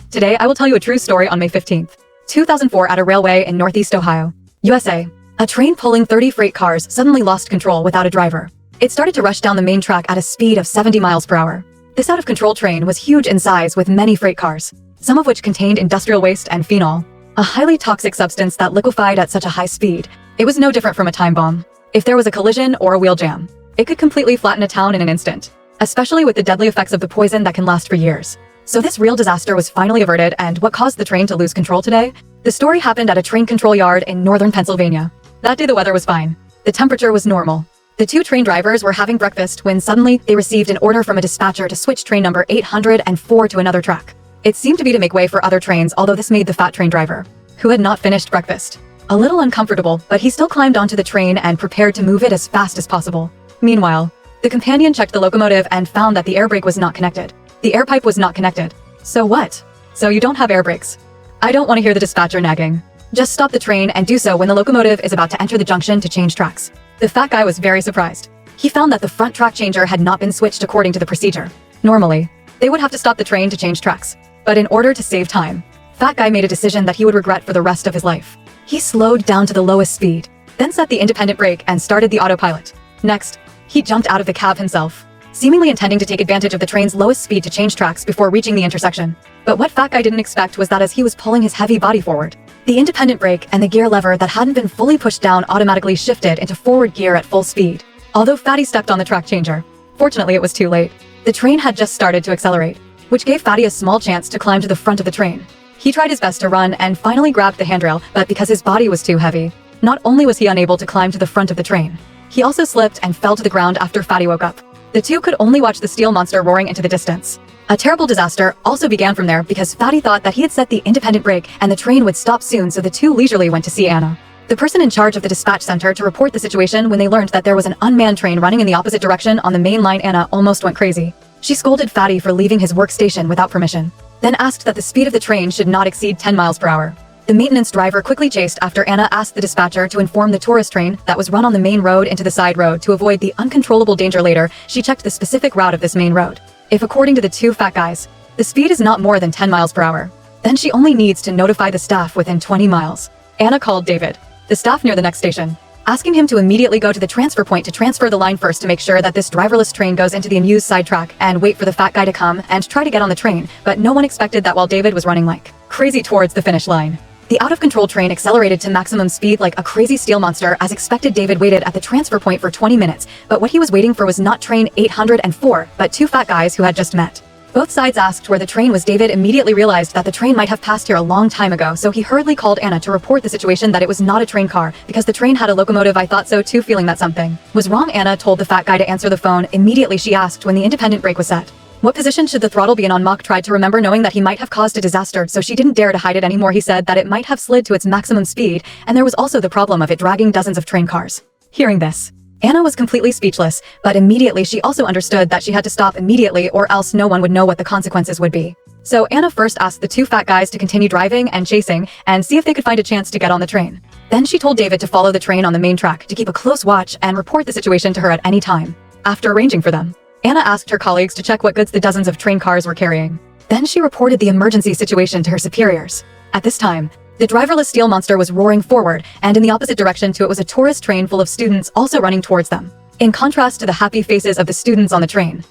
Today, I will tell you a true story on May 15th, 2004 at a railway in Northeast Ohio, USA. A train pulling 30 freight cars suddenly lost control without a driver. It started to rush down the main track at a speed of 70 miles per hour. This out-of-control train was huge in size with many freight cars, some of which contained industrial waste and phenol, a highly toxic substance that liquefied at such a high speed. It was no different from a time bomb. If there was a collision or a wheel jam, it could completely flatten a town in an instant, especially with the deadly effects of the poison that can last for years. So this real disaster was finally averted, and what caused the train to lose control today? The story happened at a train control yard in northern Pennsylvania. That day the weather was fine. The temperature was normal. The two train drivers were having breakfast when suddenly they received an order from a dispatcher to switch train number 804 to another track. It seemed to be to make way for other trains, although this made the fat train driver, who had not finished breakfast, a little uncomfortable, but he still climbed onto the train and prepared to move it as fast as possible. Meanwhile, the companion checked the locomotive and found that the air brake was not connected. The air pipe was not connected. So what? So you don't have air brakes? I don't want to hear the dispatcher nagging. Just stop the train and do so when the locomotive is about to enter the junction to change tracks. The fat guy was very surprised. He found that the front track changer had not been switched according to the procedure. Normally, they would have to stop the train to change tracks. But in order to save time, Fat Guy made a decision that he would regret for the rest of his life. He slowed down to the lowest speed, then set the independent brake and started the autopilot. Next, he jumped out of the cab himself, seemingly intending to take advantage of the train's lowest speed to change tracks before reaching the intersection. But what Fat Guy didn't expect was that as he was pulling his heavy body forward, the independent brake and the gear lever that hadn't been fully pushed down automatically shifted into forward gear at full speed. Although Fatty stepped on the track changer, fortunately it was too late. The train had just started to accelerate, which gave Fatty a small chance to climb to the front of the train. He tried his best to run and finally grabbed the handrail, but because his body was too heavy, not only was he unable to climb to the front of the train, he also slipped and fell to the ground after Fatty woke up. The two could only watch the steel monster roaring into the distance. A terrible disaster also began from there because Fatty thought that he had set the independent brake and the train would stop soon, so the two leisurely went to see Anna, the person in charge of the dispatch center, to report the situation. When they learned that there was an unmanned train running in the opposite direction on the main line, Anna almost went crazy. She scolded Fatty for leaving his workstation without permission, then asked that the speed of the train should not exceed 10 miles per hour. The maintenance driver quickly chased after Anna asked the dispatcher to inform the tourist train that was run on the main road into the side road to avoid the uncontrollable danger. Later, she checked the specific route of this main road. If, according to the two fat guys, the speed is not more than 10 miles per hour, then she only needs to notify the staff within 20 miles. Anna called David, the staff near the next station, asking him to immediately go to the transfer point to transfer the line first to make sure that this driverless train goes into the unused side track, and wait for the fat guy to come and try to get on the train. But no one expected that while David was running like crazy towards the finish line, the out-of-control train accelerated to maximum speed like a crazy steel monster. As expected, David waited at the transfer point for 20 minutes, but what he was waiting for was not train 804, but two fat guys who had just met. Both sides asked where the train was. David immediately realized that the train might have passed here a long time ago, so he hurriedly called Anna to report the situation, that it was not a train car, because the train had a locomotive. I thought so too. Feeling that something was wrong, Anna told the fat guy to answer the phone. Immediately she asked when the independent brake was set, what position should the throttle be in on? Mock tried to remember, knowing that he might have caused a disaster, so she didn't dare to hide it anymore. He said that it might have slid to its maximum speed, and there was also the problem of it dragging dozens of train cars. Hearing this, Anna was completely speechless, but immediately she also understood that she had to stop immediately or else no one would know what the consequences would be. So Anna first asked the two fat guys to continue driving and chasing and see if they could find a chance to get on the train. Then she told David to follow the train on the main track to keep a close watch and report the situation to her at any time. After arranging for them, Anna asked her colleagues to check what goods the dozens of train cars were carrying. Then she reported the emergency situation to her superiors. At this time, the driverless steel monster was roaring forward, and in the opposite direction to it was a tourist train full of students also running towards them. In contrast to the happy faces of the students on the train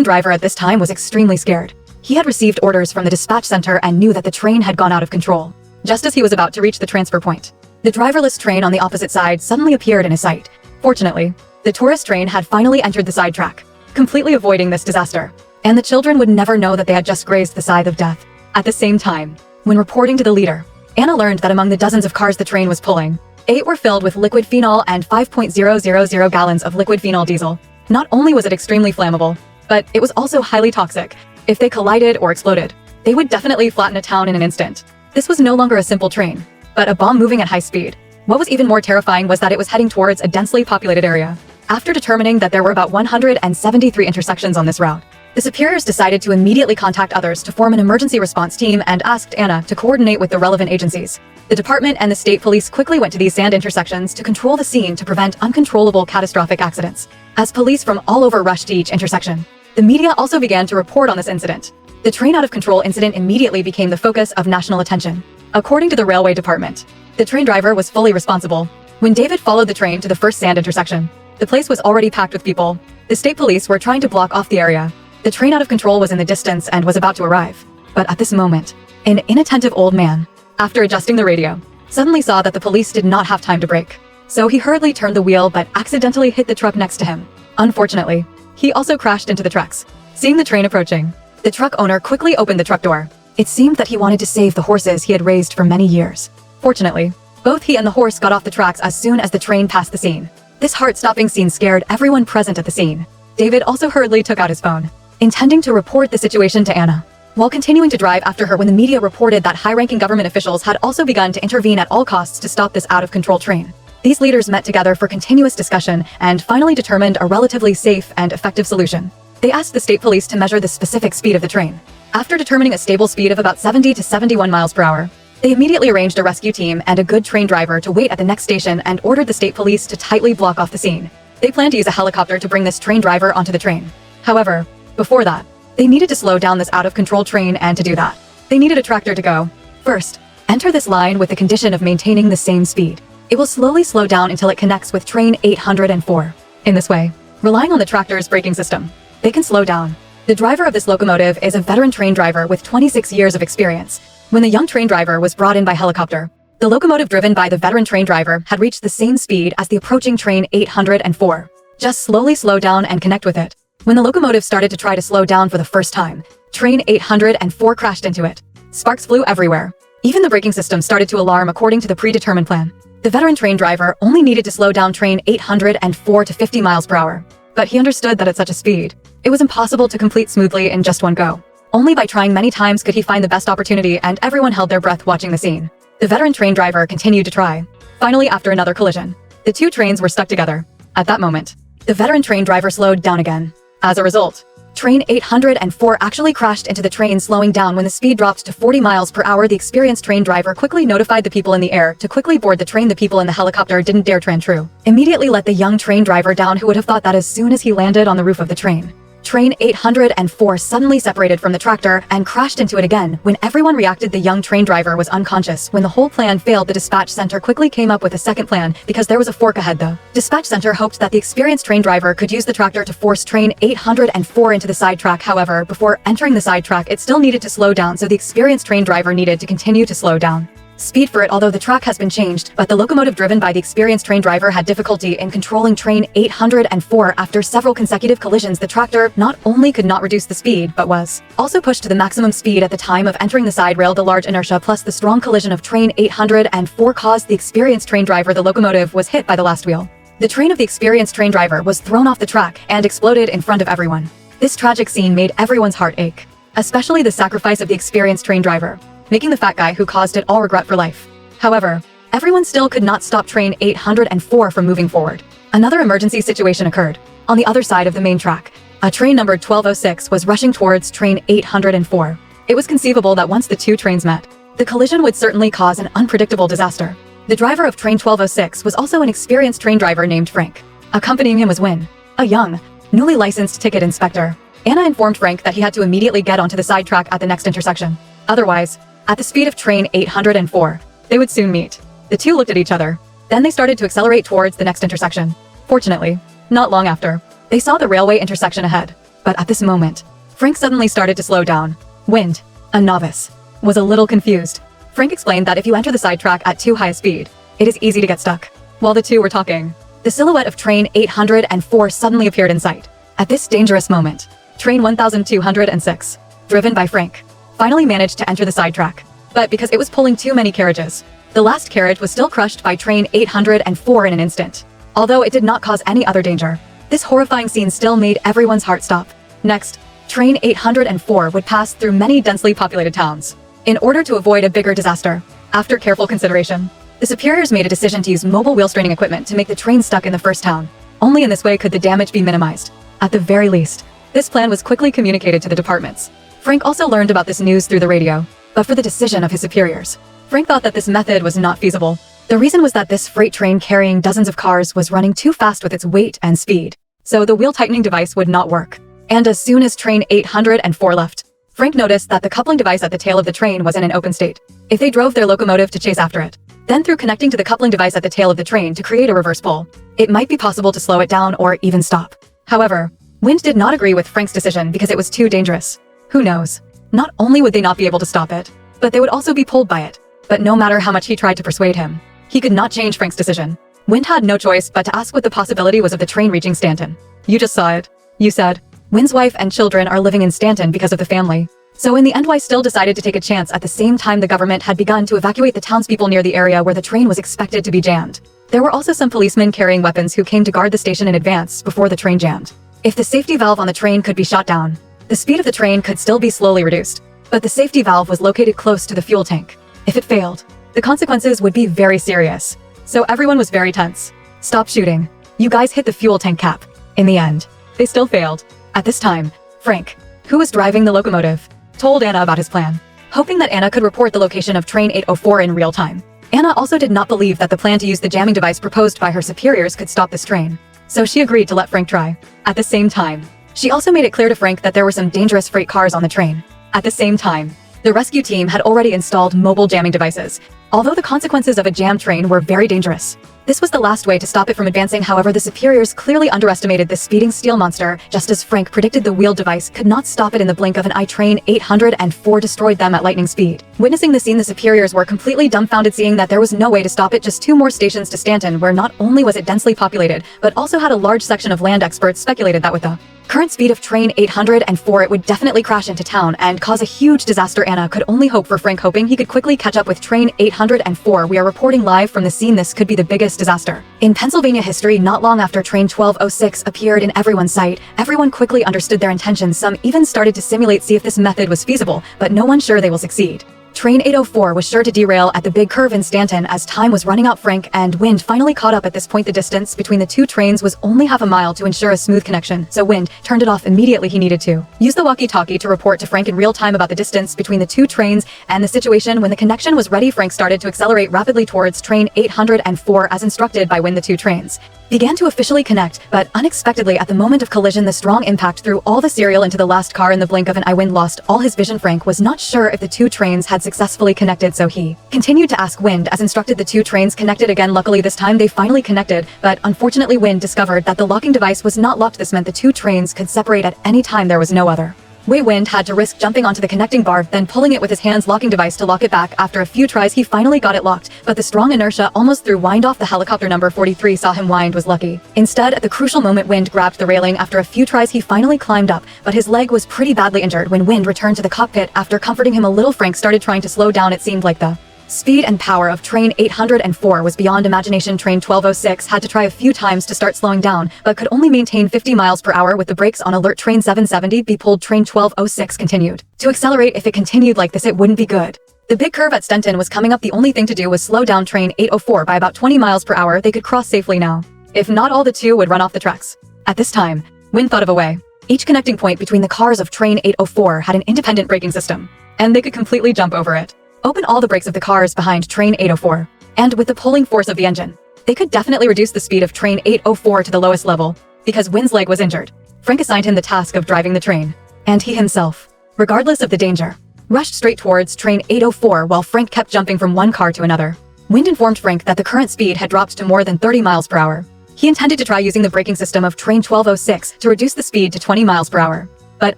driver at this time was extremely scared. He had received orders from the dispatch center and knew that the train had gone out of control. Just as he was about to reach the transfer point, the driverless train on the opposite side suddenly appeared in his sight. Fortunately, the tourist train had finally entered the side track, completely avoiding this disaster, and the children would never know that they had just grazed the scythe of death. At the same time, when reporting to the leader, Anna learned that among the dozens of cars the train was pulling, 8 were filled with liquid phenol and 5.000 gallons of liquid phenol diesel. Not only was it extremely flammable, but it was also highly toxic. If they collided or exploded, they would definitely flatten a town in an instant. This was no longer a simple train, but a bomb moving at high speed. What was even more terrifying was that it was heading towards a densely populated area. After determining that there were about 173 intersections on this route, the superiors decided to immediately contact others to form an emergency response team and asked Anna to coordinate with the relevant agencies. The department and the state police quickly went to these sand intersections to control the scene to prevent uncontrollable catastrophic accidents. As police from all over rushed to each intersection, the media also began to report on this incident. The train out of control incident immediately became the focus of national attention. According to the railway department, the train driver was fully responsible. When David followed the train to the first sand intersection, the place was already packed with people. The state police were trying to block off the area. The train out of control was in the distance and was about to arrive. But at this moment, an inattentive old man, after adjusting the radio, suddenly saw that the police did not have time to brake. So he hurriedly turned the wheel but accidentally hit the truck next to him. Unfortunately, he also crashed into the tracks. Seeing the train approaching, the truck owner quickly opened the truck door. It seemed that he wanted to save the horses he had raised for many years. Fortunately, both he and the horse got off the tracks as soon as the train passed the scene. This heart-stopping scene scared everyone present at the scene. David also hurriedly took out his phone, intending to report the situation to Anna, while continuing to drive after her when the media reported that high-ranking government officials had also begun to intervene at all costs to stop this out-of-control train. These leaders met together for continuous discussion and finally determined a relatively safe and effective solution. They asked the state police to measure the specific speed of the train. After determining a stable speed of about 70 to 71 miles per hour, they immediately arranged a rescue team and a good train driver to wait at the next station and ordered the state police to tightly block off the scene. They planned to use a helicopter to bring this train driver onto the train. However, before that, they needed to slow down this out-of-control train, and to do that, they needed a tractor to go. First, enter this line with the condition of maintaining the same speed. It will slowly slow down until it connects with train 804. In this way, relying on the tractor's braking system, they can slow down. The driver of this locomotive is a veteran train driver with 26 years of experience. When the young train driver was brought in by helicopter, the locomotive driven by the veteran train driver had reached the same speed as the approaching train 804. Just slowly slow down and connect with it. When the locomotive started to try to slow down for the first time, train 804 crashed into it. Sparks flew everywhere. Even the braking system started to alarm according to the predetermined plan. The veteran train driver only needed to slow down train 804 to 50 miles per hour. But he understood that at such a speed, it was impossible to complete smoothly in just one go. Only by trying many times could he find the best opportunity, and everyone held their breath watching the scene. The veteran train driver continued to try. Finally, after another collision, the two trains were stuck together. At that moment, the veteran train driver slowed down again. As a result, train 804 actually crashed into the train, slowing down when the speed dropped to 40 miles per hour. The experienced train driver quickly notified the people in the air to quickly board the train. The people in the helicopter didn't dare tran true. Immediately let the young train driver down, who would have thought that as soon as he landed on the roof of the train. Train 804 suddenly separated from the tractor and crashed into it again. When everyone reacted, the young train driver was unconscious. When the whole plan failed, the dispatch center quickly came up with a second plan, because there was a fork ahead. The dispatch center hoped that the experienced train driver could use the tractor to force train 804 into the sidetrack. However, before entering the sidetrack, it still needed to slow down, so the experienced train driver needed to continue to slow down speed for it, although the track has been changed, but the locomotive driven by the experienced train driver had difficulty in controlling train 804. After several consecutive collisions, the tractor not only could not reduce the speed, but was also pushed to the maximum speed at the time of entering the side rail. The large inertia plus the strong collision of train 804 caused the experienced train driver. The locomotive was hit by the last wheel. The train of the experienced train driver was thrown off the track and exploded in front of everyone. This tragic scene made everyone's heart ache, especially the sacrifice of the experienced train driver, making the fat guy who caused it all regret for life. However, everyone still could not stop train 804 from moving forward. Another emergency situation occurred. On the other side of the main track, a train numbered 1206 was rushing towards train 804. It was conceivable that once the two trains met, the collision would certainly cause an unpredictable disaster. The driver of train 1206 was also an experienced train driver named Frank. Accompanying him was Win, a young, newly licensed ticket inspector. Anna informed Frank that he had to immediately get onto the side track at the next intersection. Otherwise, at the speed of train 804, they would soon meet. The two looked at each other. Then they started to accelerate towards the next intersection. Fortunately, not long after, they saw the railway intersection ahead. But at this moment, Frank suddenly started to slow down. Wind, a novice, was a little confused. Frank explained that if you enter the sidetrack at too high a speed, it is easy to get stuck. While the two were talking, the silhouette of train 804 suddenly appeared in sight. At this dangerous moment, train 1206, driven by Frank, finally managed to enter the sidetrack. But because it was pulling too many carriages, the last carriage was still crushed by train 804 in an instant. Although it did not cause any other danger, this horrifying scene still made everyone's heart stop. Next, train 804 would pass through many densely populated towns. In order to avoid a bigger disaster, after careful consideration, the superiors made a decision to use mobile wheel straining equipment to make the train stuck in the first town. Only in this way could the damage be minimized. At the very least, this plan was quickly communicated to the departments. Frank also learned about this news through the radio, but for the decision of his superiors, Frank thought that this method was not feasible. The reason was that this freight train carrying dozens of cars was running too fast with its weight and speed, so the wheel tightening device would not work. And as soon as train 804 left, Frank noticed that the coupling device at the tail of the train was in an open state. If they drove their locomotive to chase after it, then through connecting to the coupling device at the tail of the train to create a reverse pull, it might be possible to slow it down or even stop. However, Wind did not agree with Frank's decision because it was too dangerous. Who knows? Not only would they not be able to stop it, but they would also be pulled by it. But no matter how much he tried to persuade him, he could not change Frank's decision. Wind had no choice but to ask what the possibility was of the train reaching Stanton. You just saw it. You said. Wind's wife and children are living in Stanton because of the family. So in the end, still decided to take a chance at the same time the government had begun to evacuate the townspeople near the area where the train was expected to be jammed. There were also some policemen carrying weapons who came to guard the station in advance before the train jammed. If the safety valve on the train could be shot down, the speed of the train could still be slowly reduced. But the safety valve was located close to the fuel tank. If it failed, the consequences would be very serious. So everyone was very tense. Stop shooting. You guys hit the fuel tank cap. In the end, they still failed. At this time, Frank, who was driving the locomotive, told Anna about his plan, hoping that Anna could report the location of train 804 in real time. Anna also did not believe that the plan to use the jamming device proposed by her superiors could stop this train, so she agreed to let Frank try. At the same time, she also made it clear to Frank that there were some dangerous freight cars on the train. At the same time, the rescue team had already installed mobile jamming devices, although the consequences of a jammed train were very dangerous. This was the last way to stop it from advancing. However, the superiors clearly underestimated this speeding steel monster, just as Frank predicted the wheeled device could not stop it in the blink of an eye. Train 804 destroyed them at lightning speed. Witnessing the scene, the superiors were completely dumbfounded, seeing that there was no way to stop it. Just 2 more stations to Stanton, where not only was it densely populated, but also had a large section of land. Experts speculated that with the current speed of train 804, it would definitely crash into town and cause a huge disaster. Anna could only hope for Frank, hoping he could quickly catch up with train 804. We are reporting live from the scene. This could be the biggest disaster in Pennsylvania history. Not long after train 1206 appeared in everyone's sight, everyone quickly understood their intentions. Some even started to simulate, see if this method was feasible, but no one sure they will succeed. Train 804 was sure to derail at the big curve in Stanton as time was running out. Frank and Wind finally caught up. At this point, the distance between the 2 trains was only half a mile to ensure a smooth connection, so Wind turned it off immediately. He needed to use the walkie-talkie to report to Frank in real time about the distance between the 2 trains and the situation. When the connection was ready, Frank started to accelerate rapidly towards train 804 as instructed by Wind. The 2 trains began to officially connect, but unexpectedly at the moment of collision, the strong impact threw all the cereal into the last car. In the blink of an eye, Wind lost all his vision. Frank was not sure if the 2 trains had successfully connected, so he continued to ask Wind as instructed. The 2 trains connected again. Luckily this time they finally connected, but unfortunately Wind discovered that the locking device was not locked. This meant the 2 trains could separate at any time. There was no other way. Wind had to risk jumping onto the connecting bar, then pulling it with his hands locking device to lock it back. After a few tries, he finally got it locked, but the strong inertia almost threw Wind off. The helicopter number 43 saw him. Wind was lucky. Instead, at the crucial moment, Wind grabbed the railing. After a few tries, he finally climbed up, but his leg was pretty badly injured. When Wind returned to the cockpit, after comforting him a little, Frank started trying to slow down. It seemed like the speed and power of train 804 was beyond imagination. Train 1206 had to try a few times to start slowing down, but could only maintain 50 miles per hour with the brakes on alert. Train 770 be pulled. Train 1206 continued to accelerate. If it continued like this, it wouldn't be good. The big curve at Stanton was coming up. The only thing to do was slow down train 804 by about 20 miles per hour. They could cross safely now. If not, all the 2 would run off the tracks. At this time, Wind thought of a way. Each connecting point between the cars of train 804 had an independent braking system, and they could completely jump over it. Open all the brakes of the cars behind train 804, and with the pulling force of the engine, they could definitely reduce the speed of train 804 to the lowest level. Because Wind's leg was injured, Frank assigned him the task of driving the train, and he himself, regardless of the danger, rushed straight towards train 804 while Frank kept jumping from one car to another. Wind informed Frank that the current speed had dropped to more than 30 miles per hour. He intended to try using the braking system of train 1206 to reduce the speed to 20 miles per hour. But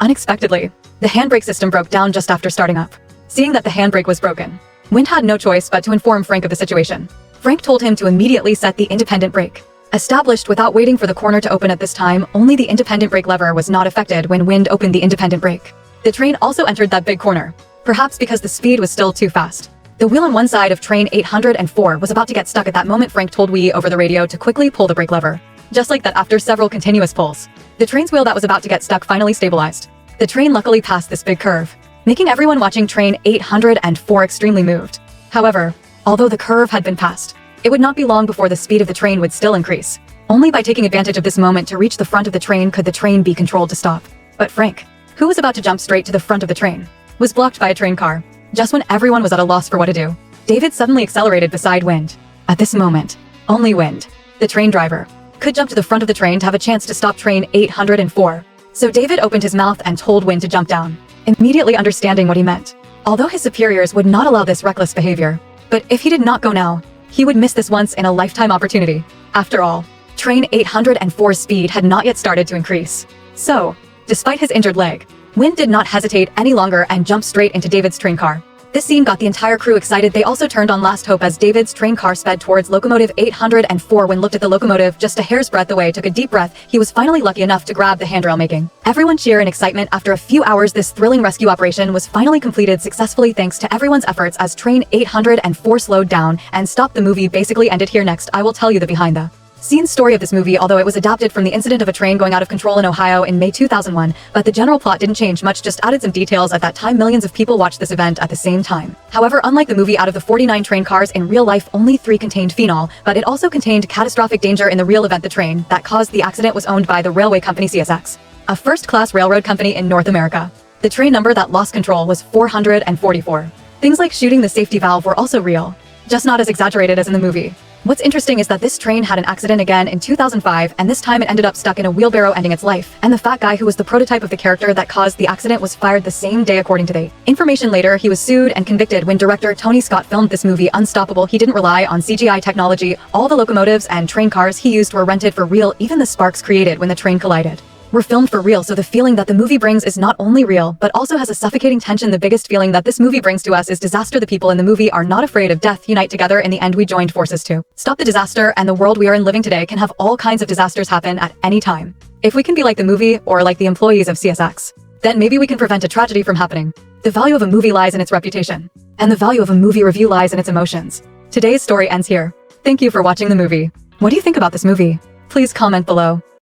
unexpectedly, the handbrake system broke down just after starting up. Seeing that the handbrake was broken, Wind had no choice but to inform Frank of the situation. Frank told him to immediately set the independent brake, established without waiting for the corner to open. At this time, only the independent brake lever was not affected when Wind opened the independent brake. The train also entered that big corner, perhaps because the speed was still too fast. The wheel on one side of train 804 was about to get stuck. At that moment, Frank told Wee over the radio to quickly pull the brake lever. Just like that, after several continuous pulls, the train's wheel that was about to get stuck finally stabilized. The train luckily passed this big curve, making everyone watching train 804 extremely moved. However, although the curve had been passed, it would not be long before the speed of the train would still increase. Only by taking advantage of this moment to reach the front of the train could the train be controlled to stop. But Frank, who was about to jump straight to the front of the train, was blocked by a train car. Just when everyone was at a loss for what to do, David suddenly accelerated beside Wind. At this moment, only Wind, the train driver, could jump to the front of the train to have a chance to stop train 804. So David opened his mouth and told Wind to jump down. immediately understanding what he meant. Although his superiors would not allow this reckless behavior. But if he did not go now, he would miss this once-in-a-lifetime opportunity. After all, train 804's speed had not yet started to increase. So, despite his injured leg, Wynn did not hesitate any longer and jumped straight into David's train car. This scene got the entire crew excited. They also turned on last hope as David's train car sped towards locomotive 804. When looked at the locomotive just a hair's breadth away, took a deep breath. He was finally lucky enough to grab the handrail, making everyone cheer in excitement. After a few hours, this thrilling rescue operation was finally completed successfully thanks to everyone's efforts as train 804 slowed down and stopped. The movie basically ended here. Next, I will tell you the behind the scenes story of this movie. Although it was adapted from the incident of a train going out of control in Ohio in May 2001, but the general plot didn't change much, just added some details. At that time, millions of people watched this event at the same time. However, unlike the movie, out of the 49 train cars in real life, only 3 contained phenol, but it also contained catastrophic danger in the real event. The train that caused the accident was owned by the railway company CSX, a first-class railroad company in North America. The train number that lost control was 444. Things like shooting the safety valve were also real, just not as exaggerated as in the movie. What's interesting is that this train had an accident again in 2005, and this time it ended up stuck in a wheelbarrow, ending its life. And the fat guy who was the prototype of the character that caused the accident was fired the same day. According to the information later, he was sued and convicted. When director Tony Scott filmed this movie Unstoppable, he didn't rely on CGI technology. All the locomotives and train cars he used were rented for real. Even the sparks created when the train collided were filmed for real, so the feeling that the movie brings is not only real, but also has a suffocating tension. The biggest feeling that this movie brings to us is disaster. The people in the movie are not afraid of death, unite together. In the end, we joined forces to stop the disaster, and the world we are in living today can have all kinds of disasters happen at any time. If we can be like the movie, or like the employees of CSX, then maybe we can prevent a tragedy from happening. The value of a movie lies in its reputation, and the value of a movie review lies in its emotions. Today's story ends here. Thank you for watching the movie. What do you think about this movie? Please comment below.